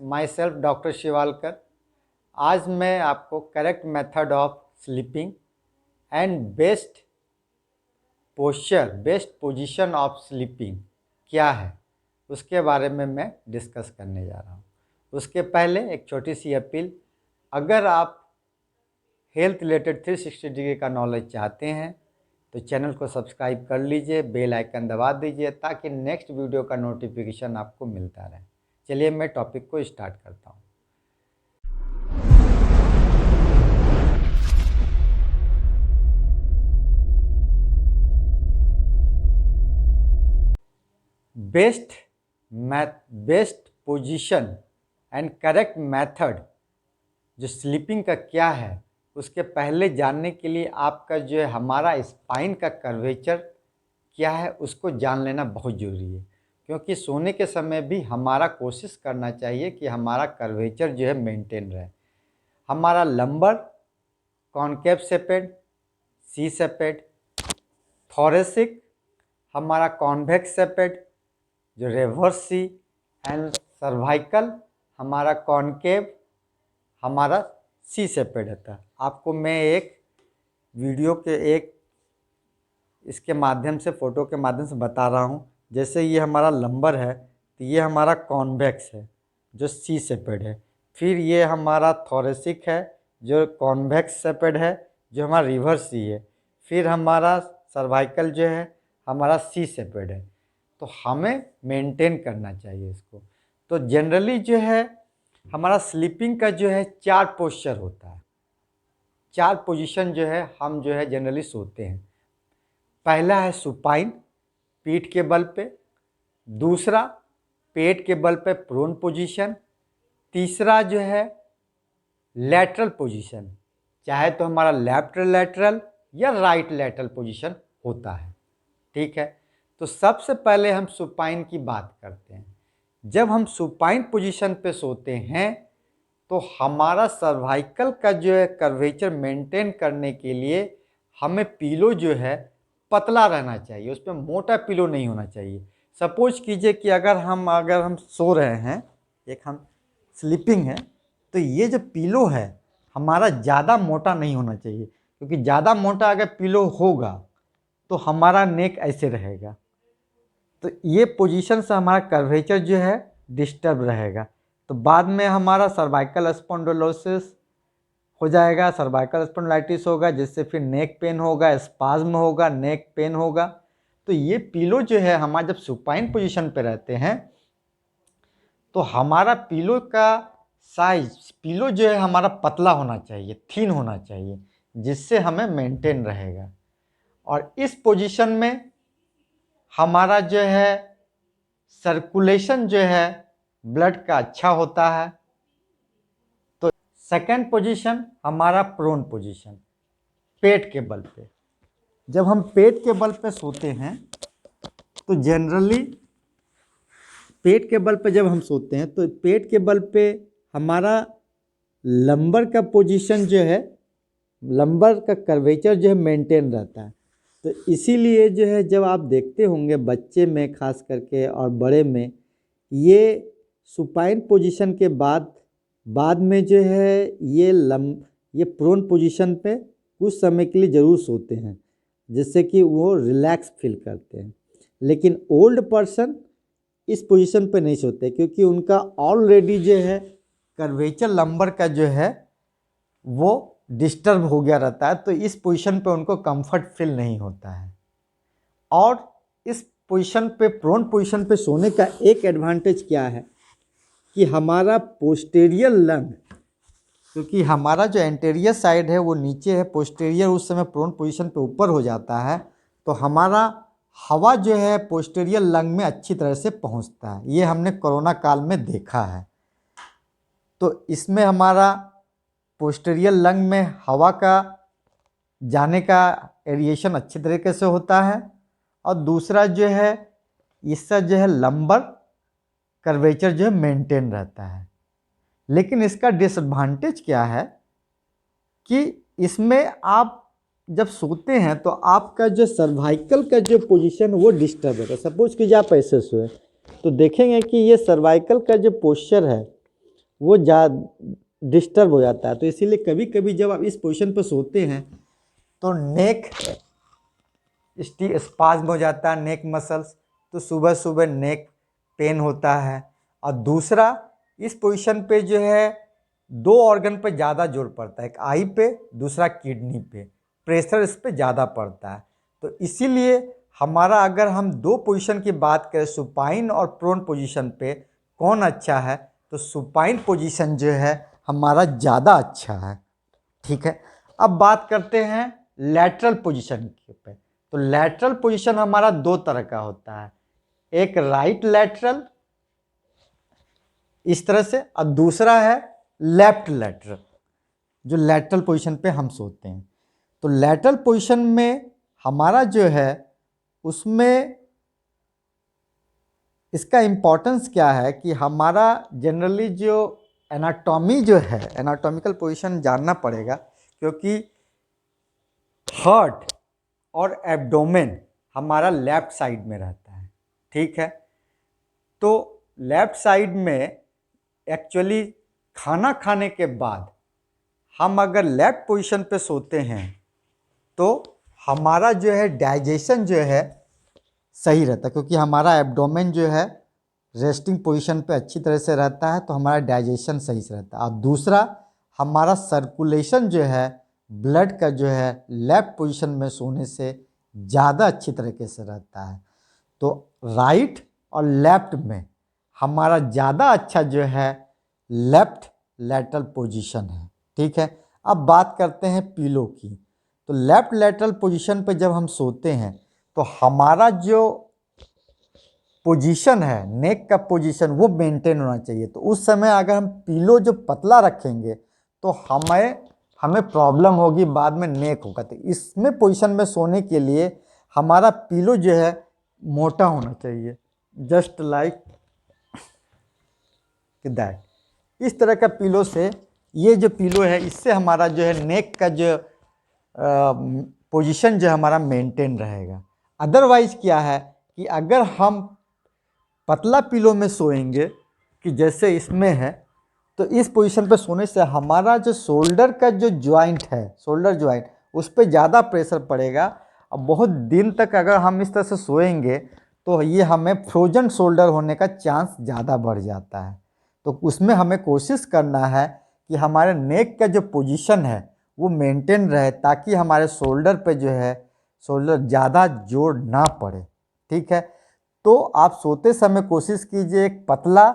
My self doctor Shivalkar. आज मैं आपको correct method of sleeping and best posture, best position of sleeping क्या है उसके बारे में मैं डिस्कस करने जा रहा हूँ। उसके पहले एक छोटी सी अपील, अगर आप हेल्थ रिलेटेड 360 डिग्री का नॉलेज चाहते हैं तो चैनल को सब्सक्राइब कर लीजिए, बेल आइकन दबा दीजिए ताकि नेक्स्ट वीडियो का नोटिफिकेशन आपको मिलता रहे। चलिए मैं टॉपिक को स्टार्ट करता हूँ। Best position and correct method जो स्लीपिंग का क्या है उसके पहले जानने के लिए आपका जो है हमारा स्पाइन का कर्वेचर क्या है उसको जान लेना बहुत ज़रूरी है, क्योंकि सोने के समय भी हमारा कोशिश करना चाहिए कि हमारा कर्वेचर जो है मेंटेन रहे। हमारा लंबर, कॉनकेव सेपेड, सी सेपेड, थोरेसिक, हमारा कॉन्वेक्स सेपेड जो रिवर्स सी एंड सर्वाइकल हमारा कॉनकेव, हमारा सी सेपेड रहता है। आपको मैं एक वीडियो के इसके माध्यम से, फ़ोटो के माध्यम से बता रहा हूँ। जैसे ये हमारा लंबर है तो ये हमारा कॉन्वेक्स है जो सी सेपेड है, फिर ये हमारा थोरेसिक है जो कॉन्वेक्स सेपेड है जो हमारा रिवर्स सी है, फिर हमारा सर्वाइकल जो है हमारा सी सेपेड है। तो हमें मेंटेन करना चाहिए इसको। तो जनरली जो है हमारा स्लीपिंग का जो है 4 पोस्चर होता है, 4 पोजीशन जो है हम जो है जनरली सोते हैं। पहला है सुपाइन, पीठ के बल पे। दूसरा पेट के बल पे प्रोन पोजीशन। तीसरा जो है लैटरल पोजीशन, चाहे तो हमारा लेफ्ट लैटरल या राइट लैटरल पोजीशन होता है। ठीक है, तो सबसे पहले हम सुपाइन की बात करते हैं। जब हम सुपाइन पोजीशन पे सोते हैं तो हमारा सर्वाइकल का जो है कर्वेचर मेंटेन करने के लिए हमें पिलो जो है पतला रहना चाहिए, उस पर मोटा पिलो नहीं होना चाहिए। सपोज कीजिए कि अगर हम सो रहे हैं, एक हम स्लीपिंग है, तो ये जो पिलो है हमारा ज़्यादा मोटा नहीं होना चाहिए, क्योंकि ज़्यादा मोटा अगर पिलो होगा तो हमारा नेक ऐसे रहेगा, तो ये पोजीशन से हमारा कर्वेचर जो है डिस्टर्ब रहेगा। तो बाद में हमारा सर्वाइकल स्पॉन्डिलोसिस हो जाएगा, सर्वाइकल स्पॉन्डिलाइटिस होगा, जिससे फिर नेक पेन होगा, स्पाज्म होगा, नेक पेन होगा। तो ये पिलो जो है हमारा जब सुपाइन पोजीशन पे रहते हैं तो हमारा पिलो का साइज, पिलो जो है हमारा पतला होना चाहिए, थिन होना चाहिए, जिससे हमें मेंटेन रहेगा। और इस पोजीशन में हमारा जो है सर्कुलेशन जो है ब्लड का अच्छा होता है। तो सेकंड पोजीशन हमारा प्रोन पोजीशन, पेट के बल पे। जब हम पेट के बल पे सोते हैं तो जनरली पेट के बल पे जब हम सोते हैं तो पेट के बल पे हमारा लंबर का पोजीशन जो है, लंबर का कर्वेचर जो है मेंटेन रहता है। तो इसीलिए जो है जब आप देखते होंगे बच्चे में खास करके और बड़े में, ये सुपाइन पोजीशन के बाद में जो है ये प्रोन पोजीशन पे कुछ समय के लिए ज़रूर सोते हैं, जिससे कि वो रिलैक्स फील करते हैं। लेकिन ओल्ड पर्सन इस पोजीशन पे नहीं सोते, क्योंकि उनका ऑलरेडी जो है कर्वेचर लंबर का जो है वो डिस्टर्ब हो गया रहता है, तो इस पोजीशन पे उनको कंफर्ट फील नहीं होता है। और इस पोजीशन पे, प्रोन पोजीशन पे सोने का एक एडवांटेज क्या है कि हमारा पोस्टीरियर लंग, क्योंकि हमारा जो एंटीरियर साइड है वो नीचे है, पोस्टीरियर उस समय प्रोन पोजीशन पे ऊपर हो जाता है, तो हमारा हवा जो है पोस्टीरियर लंग में अच्छी तरह से पहुंचता है। ये हमने कोरोना काल में देखा है। तो इसमें हमारा पोस्टीरियर लंग में हवा का जाने का एरिएशन अच्छी तरीके से होता है। और दूसरा जो है इससे जो है लंबर कर्वेचर जो है मेंटेन रहता है। लेकिन इसका डिसएडवांटेज क्या है कि इसमें आप जब सोते हैं तो आपका जो सर्वाइकल का जो पोजीशन वो डिस्टर्ब होगा। सपोज कीजिए आप ऐसे सोए तो देखेंगे कि ये सर्वाइकल का जो पोस्चर है वो डिस्टर्ब हो जाता है। तो इसीलिए कभी कभी जब आप इस पोजीशन पर सोते हैं तो नेक स्पाज्म हो जाता है, नेक मसल्स, तो सुबह सुबह नेक पेन होता है। और दूसरा, इस पोजीशन पे जो है दो ऑर्गन पे ज़्यादा जोर पड़ता है, एक आई पे, दूसरा किडनी पे, प्रेशर इस पे ज़्यादा पड़ता है। तो इसीलिए हमारा, अगर हम दो पोजीशन की बात करें सुपाइन और प्रोन पोजीशन पे कौन अच्छा है, तो सुपाइन पोजीशन जो है हमारा ज़्यादा अच्छा है। ठीक है, अब बात करते हैं लैटरल पोजीशन पे। तो लैटरल पोजीशन हमारा दो तरह का होता है, एक राइट लैटरल इस तरह से, और दूसरा है लेफ्ट लैटरल, जो लैटरल पोजीशन पे हम सोते हैं। तो लैटरल पोजीशन में हमारा जो है उसमें इसका इम्पोर्टेंस क्या है कि हमारा जनरली जो एनाटॉमी जो है, एनाटॉमिकल पोजीशन जानना पड़ेगा, क्योंकि हार्ट और एब्डोमेन हमारा लेफ्ट साइड में रहता है। ठीक है, तो लेफ्ट साइड में एक्चुअली खाना खाने के बाद हम अगर लेफ्ट पोजीशन पे सोते हैं तो हमारा जो है डाइजेशन जो है सही रहता है, क्योंकि हमारा एब्डोमेन जो है रेस्टिंग पोजीशन पे अच्छी तरह से रहता है, तो हमारा डाइजेशन सही से रहता है। और दूसरा, हमारा सर्कुलेशन जो है ब्लड का जो है लेफ्ट पोजीशन में सोने से ज़्यादा अच्छी तरीके से रहता है। तो राइट और लेफ्ट में हमारा ज़्यादा अच्छा जो है लेफ्ट लैटरल पोजीशन है। ठीक है, अब बात करते हैं पीलो की। तो लेफ्ट लैटरल पोजीशन पे जब हम सोते हैं तो हमारा जो पोजीशन है, नेक का पोजीशन, वो मेंटेन होना चाहिए। तो उस समय अगर हम पीलो जो पतला रखेंगे तो हमें प्रॉब्लम होगी, बाद में नेक होगा। तो इसमें पोजीशन में सोने के लिए हमारा पीलो जो है मोटा होना चाहिए, जस्ट लाइक दैट। इस तरह का पीलो से, ये जो पीलो है इससे हमारा जो है नेक का जो पोजीशन जो हमारा मेंटेन रहेगा। अदरवाइज क्या है कि अगर हम पतला पिलो में सोएंगे, कि जैसे इसमें है, तो इस पोजीशन पे सोने से हमारा जो शोल्डर का जो जॉइंट है, शोल्डर जॉइंट, उस पर ज़्यादा प्रेशर पड़ेगा। और बहुत दिन तक अगर हम इस तरह से सोएंगे तो ये हमें फ्रोजन शोल्डर होने का चांस ज़्यादा बढ़ जाता है। तो उसमें हमें कोशिश करना है कि हमारे नेक का जो पोजीशन है वो मेंटेन रहे, ताकि हमारे शोल्डर पे जो है शोल्डर ज़्यादा जोर ना पड़े। ठीक है, तो आप सोते समय कोशिश कीजिए एक पतला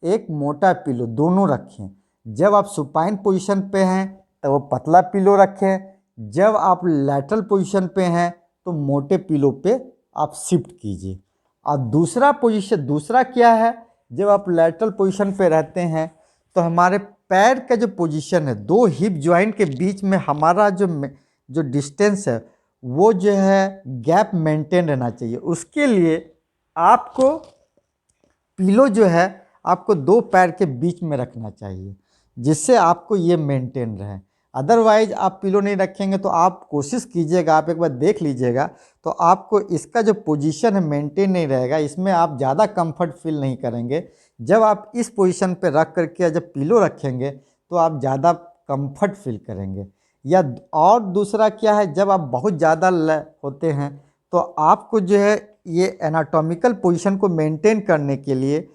एक मोटा पिलो दोनों रखें। जब आप सुपाइन पोजीशन पे हैं तो वो पतला पिलो रखें, जब आप लैटरल पोजीशन पे हैं तो मोटे पिलो पे आप शिफ्ट कीजिए। और दूसरा क्या है, जब आप लैटरल पोजीशन पे रहते हैं तो हमारे पैर का जो पोजीशन है, दो हिप जॉइंट के बीच में हमारा जो डिस्टेंस है वो जो है गैप मेंटेन रहना चाहिए। उसके लिए आपको पिलो जो है आपको दो पैर के बीच में रखना चाहिए, जिससे आपको ये मेंटेन रहे। अदरवाइज आप पिलो नहीं रखेंगे तो आप कोशिश कीजिएगा, आप एक बार देख लीजिएगा, तो आपको इसका जो पोजीशन है मेंटेन नहीं रहेगा, इसमें आप ज़्यादा कंफर्ट फील नहीं करेंगे। जब आप इस पोजीशन पे रख करके जब पिलो रखेंगे तो आप ज़्यादा कंफर्ट फील करेंगे। या और दूसरा क्या है, जब आप बहुत ज़्यादा होते हैं तो आपको जो है ये एनाटॉमिकल पोजीशन को मेंटेन करने के लिए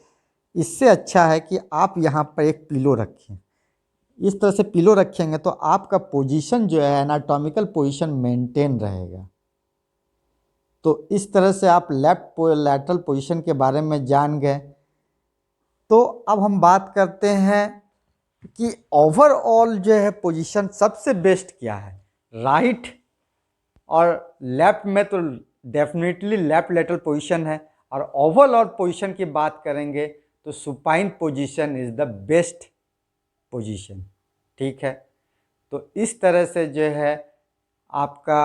इससे अच्छा है कि आप यहाँ पर एक पिलो रखें। इस तरह से पिलो रखेंगे तो आपका पोजीशन जो है एनाटॉमिकल पोजीशन मेंटेन रहेगा। तो इस तरह से आप लैटरल पोजीशन के बारे में जान गए। तो अब हम बात करते हैं कि ओवरऑल जो है पोजीशन सबसे बेस्ट क्या है। राइट और लेफ्ट में तो डेफिनेटली लेफ्ट लेटरल पोजीशन है, और ओवरऑल पोजीशन की बात करेंगे तो supine position is the best position. ठीक है, तो इस तरह से जो है आपका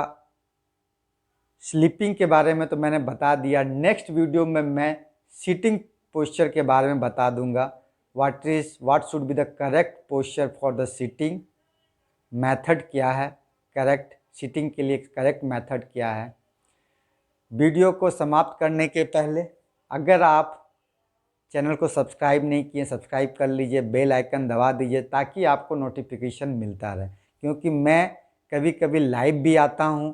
स्लीपिंग के बारे में तो मैंने बता दिया। नेक्स्ट वीडियो में मैं सिटिंग पोस्चर के बारे में बता दूंगा, what should be the correct posture for the sitting, method क्या है, करेक्ट सिटिंग के लिए करेक्ट मेथड क्या है। वीडियो को समाप्त करने के पहले अगर आप चैनल को सब्सक्राइब नहीं किए सब्सक्राइब कर लीजिए, बेल आइकन दबा दीजिए ताकि आपको नोटिफिकेशन मिलता रहे, क्योंकि मैं कभी कभी लाइव भी आता हूँ।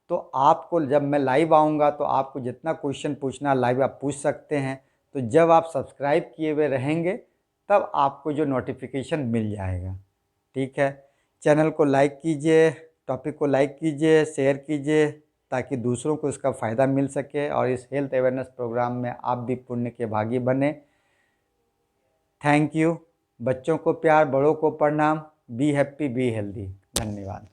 तो आपको जब मैं लाइव आऊँगा तो आपको जितना क्वेश्चन पूछना लाइव आप पूछ सकते हैं। तो जब आप सब्सक्राइब किए हुए रहेंगे तब आपको जो नोटिफिकेशन मिल जाएगा। ठीक है, चैनल को लाइक कीजिए, टॉपिक को लाइक कीजिए, शेयर कीजिए ताकि दूसरों को इसका फ़ायदा मिल सके और इस हेल्थ अवेयरनेस प्रोग्राम में आप भी पुण्य के भागी बने। Thank you. बच्चों को प्यार, बड़ों को प्रणाम। Be happy, be healthy. धन्यवाद।